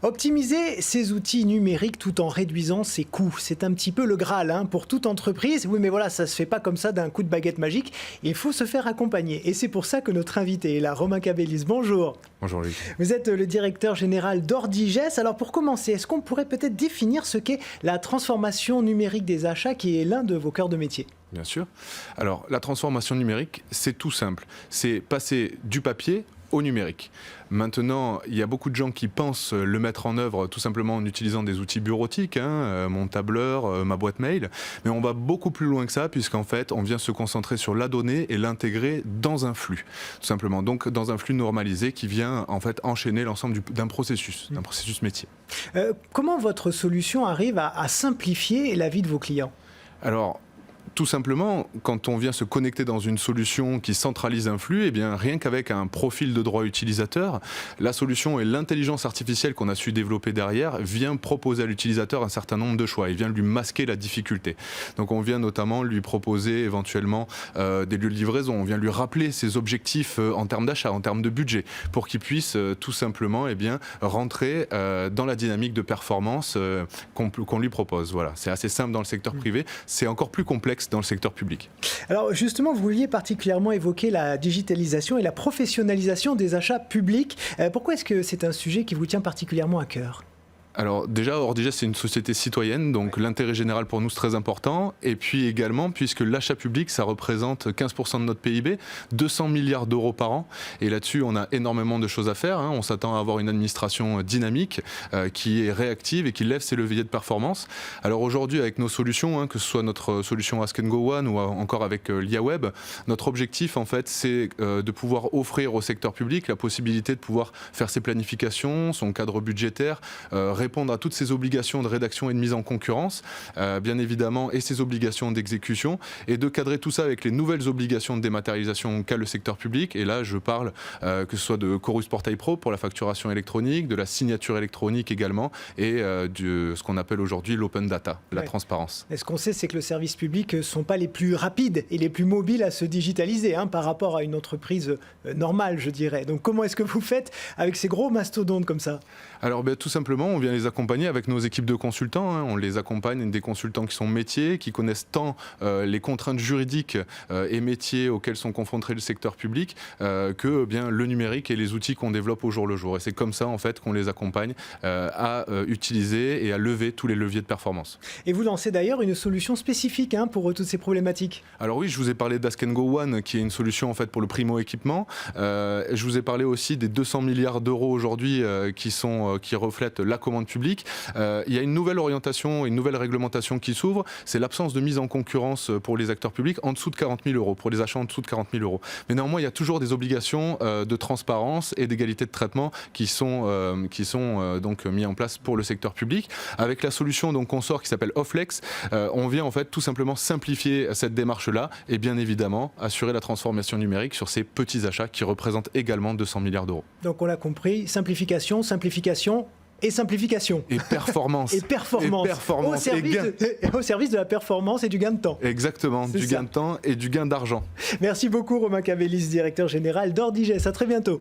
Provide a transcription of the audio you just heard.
Optimiser ses outils numériques tout en réduisant ses coûts, c'est un petit peu le Graal pour toute entreprise. Oui, mais voilà, ça ne se fait pas comme ça d'un coup de baguette magique. Il faut se faire accompagner. Et c'est pour ça que notre invité est là, Romain Cabellis. Bonjour. Bonjour Luc. Vous êtes le directeur général d'Ordiges. Alors pour commencer, est-ce qu'on pourrait peut-être définir ce qu'est la transformation numérique des achats, qui est l'un de vos cœurs de métier ? Bien sûr. Alors, la transformation numérique, c'est tout simple. C'est passer du papier au numérique. Maintenant, il y a beaucoup de gens qui pensent le mettre en œuvre tout simplement en utilisant des outils bureautiques, mon tableur, ma boîte mail, mais on va beaucoup plus loin que ça, puisqu'en fait, on vient se concentrer sur la donnée et l'intégrer dans un flux, tout simplement. Donc, dans un flux normalisé qui vient en fait enchaîner l'ensemble d'un processus métier. Comment votre solution arrive à simplifier la vie de vos clients ? Alors, tout simplement, quand on vient se connecter dans une solution qui centralise un flux, eh bien, rien qu'avec un profil de droit utilisateur, la solution et l'intelligence artificielle qu'on a su développer derrière vient proposer à l'utilisateur un certain nombre de choix. Il vient lui masquer la difficulté. Donc on vient notamment lui proposer éventuellement des lieux de livraison. On vient lui rappeler ses objectifs en termes d'achat, en termes de budget, pour qu'il puisse tout simplement rentrer dans la dynamique de performance qu'on lui propose. Voilà. C'est assez simple dans le secteur privé. C'est encore plus complexe dans le secteur public. Alors justement, vous vouliez particulièrement évoquer la digitalisation et la professionnalisation des achats publics. Pourquoi est-ce que c'est un sujet qui vous tient particulièrement à cœur ? Alors déjà, Ordiges, c'est une société citoyenne, donc l'intérêt général pour nous, c'est très important. Et puis également, puisque l'achat public, ça représente 15% de notre PIB, 200 milliards d'euros par an. Et là-dessus, on a énormément de choses à faire. On s'attend à avoir une administration dynamique, qui est réactive et qui lève ses leviers de performance. Alors aujourd'hui, avec nos solutions, que ce soit notre solution Ask & Go One ou encore avec l'IA Web, notre objectif, en fait, c'est de pouvoir offrir au secteur public la possibilité de pouvoir faire ses planifications, son cadre budgétaire, répondre à toutes ces obligations de rédaction et de mise en concurrence, bien évidemment, et ces obligations d'exécution, et de cadrer tout ça avec les nouvelles obligations de dématérialisation qu'a le secteur public. Et là, je parle que ce soit de Chorus Portail Pro pour la facturation électronique, de la signature électronique également, et de ce qu'on appelle aujourd'hui l'open data, la transparence. Et ce qu'on sait, c'est que le service public ne sont pas les plus rapides et les plus mobiles à se digitaliser par rapport à une entreprise normale, je dirais. Donc comment est-ce que vous faites avec ces gros mastodontes comme ça ? Alors tout simplement, on vient les accompagner avec nos équipes de consultants. On les accompagne, des consultants qui sont métiers, qui connaissent tant les contraintes juridiques et métiers auxquels sont confrontés le secteur public que bien le numérique et les outils qu'on développe au jour le jour. Et c'est comme ça en fait qu'on les accompagne à utiliser et à lever tous les leviers de performance. Et vous lancez d'ailleurs une solution spécifique pour toutes ces problématiques. Alors oui, je vous ai parlé d'Ask & Go One, qui est une solution en fait pour le primo-équipement. Je vous ai parlé aussi des 200 milliards d'euros aujourd'hui qui reflètent la commande publique. Il y a une nouvelle orientation, une nouvelle réglementation qui s'ouvre, c'est l'absence de mise en concurrence pour les acteurs publics en dessous de 40 000 euros, pour les achats en dessous de 40 000 euros. Mais néanmoins, il y a toujours des obligations de transparence et d'égalité de traitement qui sont donc mis en place pour le secteur public. Avec la solution qu'on sort qui s'appelle Offlex, on vient en fait tout simplement simplifier cette démarche-là et bien évidemment assurer la transformation numérique sur ces petits achats qui représentent également 200 milliards d'euros. Donc on l'a compris, simplification et simplification. Et performance. Et performance. Au service de la performance et du gain de temps. Exactement, du gain de temps et du gain d'argent. Merci beaucoup Romain Cabellis, directeur général d'Ordiges. À très bientôt.